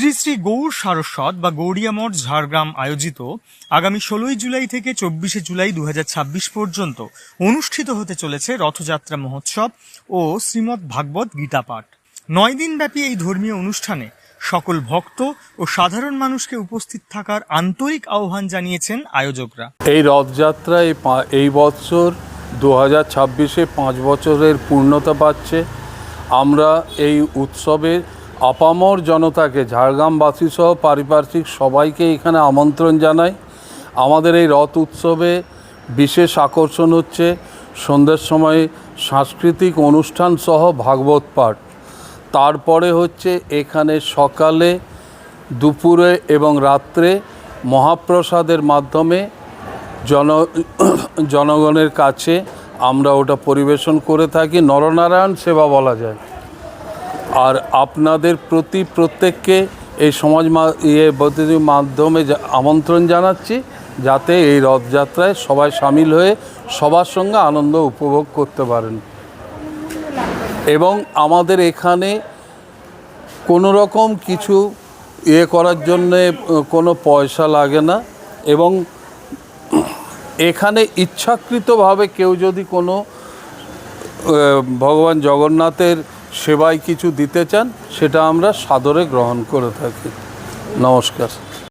শ্রী শ্রী গৌর সারস্বত বা গৌড়িয়া মঠ ঝাড়গ্রাম আয়োজিত আগামী 16 জুলাই থেকে 24 জুলাই 2026 পর্যন্ত অনুষ্ঠিত হতে চলেছে রথযাত্রা মহোৎসব ও শ্রীমদ্ ভাগবত গীতা পাঠ। 9 দিনব্যাপী এই ধর্মীয় অনুষ্ঠানে সকল ভক্ত ও সাধারণ মানুষকে উপস্থিত থাকার আন্তরিক আহ্বান জানিয়েছেন আয়োজকরা। এই রথযাত্রা এই বছর 2026-এ 5 বছরের পূর্ণতা পাচ্ছে। আমরা এই উৎসবে আপামর জনতাকে, ঝাড়গ্রামবাসী সহ পারিপার্শ্বিক সবাইকে এখানে আমন্ত্রণ জানাই। আমাদের এই রথ উৎসবে বিশেষ আকর্ষণ হচ্ছে সন্ধ্যার সময় সাংস্কৃতিক অনুষ্ঠান সহ ভাগবত পাঠ। তারপরে হচ্ছে এখানে সকালে, দুপুরে এবং রাত্রে মহাপ্রসাদের মাধ্যমে জনগণের কাছে আমরা ওটা পরিবেশন করে থাকি। নরনারায়ণ সেবা বলা যায়। আর আপনাদের প্রত্যেককে এই সমাজ মাধ্যমে আমন্ত্রণ জানাচ্ছি, যাতে এই রথযাত্রায় সবাই সামিল হয়ে সবার সঙ্গে আনন্দ উপভোগ করতে পারেন। এবং আমাদের এখানে কোনো রকম কিছু করার জন্যে কোনো পয়সা লাগে না। এবং এখানে ইচ্ছাকৃতভাবে কেউ যদি কোনো ভগবান জগন্নাথের সেবায় কিছু দিতে চান, সেটা আমরা সাদরে গ্রহণ করে থাকি। নমস্কার।